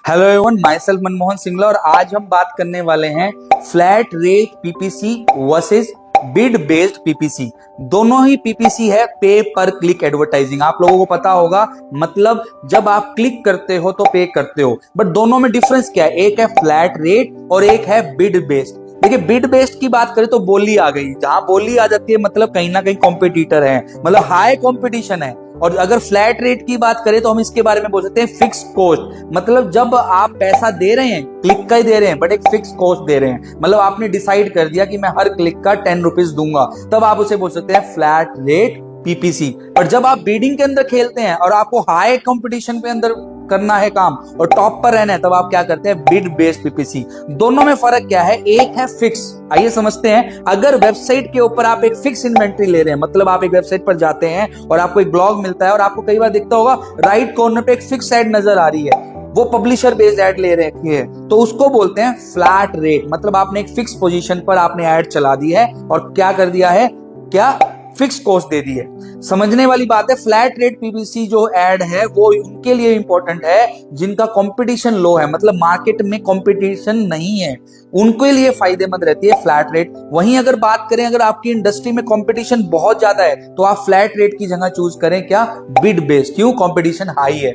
Hello everyone, my self Manmohan Singla और आज हम बात करने वाले हैं flat rate PPC versus bid based PPC. दोनों ही पीपीसी है पे पर क्लिक एडवर्टाइजिंग। आप लोगों को पता होगा, मतलब जब आप क्लिक करते हो तो पे करते हो, बट दोनों में डिफरेंस क्या है? एक है फ्लैट रेट और एक है बिड बेस्ड। देखिए, बिड बेस्ड की बात करें तो बोली आ गई। जहां बोली आ जाती है मतलब कहीं ना कहीं कॉम्पिटिटर है, मतलब हाई कॉम्पिटिशन है। और अगर फ्लैट रेट की बात करें तो हम इसके बारे में बोल सकते हैं फिक्स कॉस्ट। मतलब जब आप पैसा दे रहे हैं, क्लिक का ही दे रहे हैं, बट एक फिक्स कॉस्ट दे रहे हैं। मतलब आपने डिसाइड कर दिया कि मैं हर क्लिक का 10 रुपीज दूंगा, तब आप उसे बोल सकते हैं फ्लैट रेट पीपीसी। और जब आप बिडिंग के अंदर खेलते हैं और आपको हाई कंपटीशन पे अंदर करना है काम और टॉप पर रहना है, तब आप क्या करते हैं? Bid based PPC. दोनों में फर्क क्या है? एक है फिक्स। आइए समझते हैं। अगर वेबसाइट के ऊपर आप एक फिक्स इन्वेंट्री ले रहे हैं, मतलब आप एक वेबसाइट पर जाते हैं और आपको एक ब्लॉग मिलता है और आपको कई बार दिखता होगा राइट कॉर्नर पे एक फिक्स एड नजर आ रही है, वो पब्लिशर बेस्ड एड ले रखी है, तो उसको बोलते हैं फ्लैट रेट। मतलब आपने एक फिक्स पोजीशन पर आपने एड चला दी है और क्या कर दिया है? क्या फिक्स कॉस्ट दे दी है। समझने वाली बात है। फ्लैट रेट पीपीसी जो एड है वो उनके लिए इंपॉर्टेंट है जिनका कंपटीशन लो है, मतलब मार्केट में कंपटीशन नहीं है, उनके लिए फायदेमंद रहती है फ्लैट रेट। वहीं अगर बात करें, अगर आपकी इंडस्ट्री में कंपटीशन बहुत ज्यादा है तो आप फ्लैट रेट की जगह चूज करें क्या? Bid based. क्यों? कंपटीशन हाई है।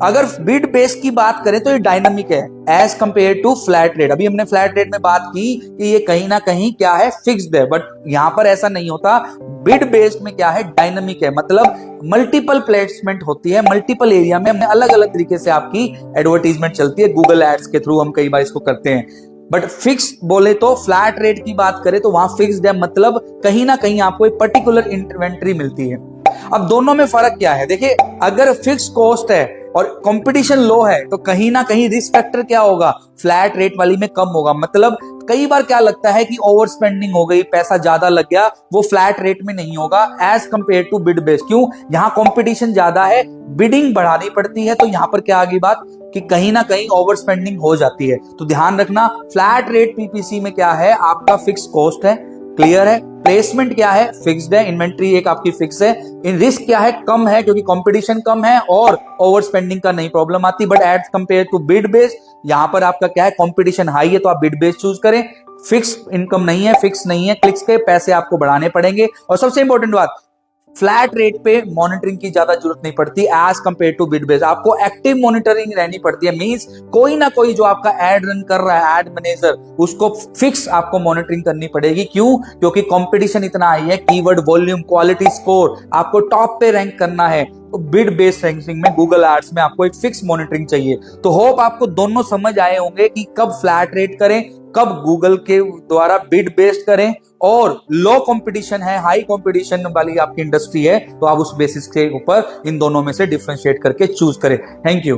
अगर बिड बेस की बात करें तो ये डायनामिक है as compare to flat rate. अभी हमने फ्लैट रेट में बात की कि ये कहीं ना कहीं क्या है? फिक्स्ड है, बट यहां पर ऐसा नहीं होता। बिड बेस्ड में क्या है? डायनामिक है, मतलब मल्टीपल प्लेसमेंट होती है, मल्टीपल एरिया में हमने अलग अलग तरीके से आपकी एडवर्टीजमेंट चलती है। गूगल एड्स के थ्रू हम कई बार इसको करते हैं। बट फिक्स बोले तो फ्लैट रेट की बात करें तो वहां फिक्स्ड है, मतलब कहीं ना कहीं आपको एक पर्टिकुलर इन्वेंट्री मिलती है। अब दोनों में फर्क क्या है? देखिए, अगर फिक्स कॉस्ट है और कंपटीशन लो है तो कहीं ना कहीं रिस्क फैक्टर क्या होगा? फ्लैट रेट वाली में कम होगा। मतलब कई बार क्या लगता है कि ओवर स्पेंडिंग हो गई, पैसा ज्यादा लग गया, वो फ्लैट रेट में नहीं होगा as compare to bid based. क्यों? यहाँ कंपटीशन ज्यादा है, बिडिंग बढ़ानी पड़ती है, तो यहां पर क्या आ गई बात कि कहीं ना कहीं ओवर स्पेंडिंग हो जाती है। तो ध्यान रखना, फ्लैट रेट पीपीसी में क्या है? आपका फिक्स कॉस्ट है, क्लियर है। प्लेसमेंट क्या है? फिक्स्ड है। इन्वेंट्री एक आपकी फिक्स है। इन रिस्क क्या है? कम है, क्योंकि कंपटीशन कम है और ओवर स्पेंडिंग का नहीं प्रॉब्लम आती। But as compare to bid based, यहां पर आपका क्या है? कंपटीशन हाई है, तो आप बिड बेस्ड चूज करें। फिक्स इनकम नहीं है, फिक्स नहीं है, क्लिक्स के पैसे आपको बढ़ाने पड़ेंगे। और सबसे इंपॉर्टेंट बात, फ्लैट रेट पे मॉनिटरिंग की ज्यादा जरूरत नहीं पड़ती as compare to bid based. आपको एक्टिव मॉनिटरिंग रहनी पड़ती है, मींस कोई ना कोई जो आपका एड रन कर रहा है, एड मैनेजर, उसको फिक्स आपको मॉनिटरिंग करनी पड़ेगी। क्यों? क्योंकि कंपटीशन इतना हाई है, कीवर्ड वॉल्यूम, क्वालिटी स्कोर, आपको टॉप पे रैंक करना है। तो बिड बेस्ड रैंकिंग में, गूगल एड्स में आपको एक फिक्स मॉनिटरिंग चाहिए। तो होप आपको दोनों समझ आए होंगे कि कब फ्लैट रेट करें, कब गूगल के द्वारा बिड बेस्ड करें। और लो कंपटीशन है, हाई कंपटीशन वाली आपकी इंडस्ट्री है, तो आप उस बेसिस के ऊपर इन दोनों में से डिफरेंशिएट करके चूज करें। Thank you.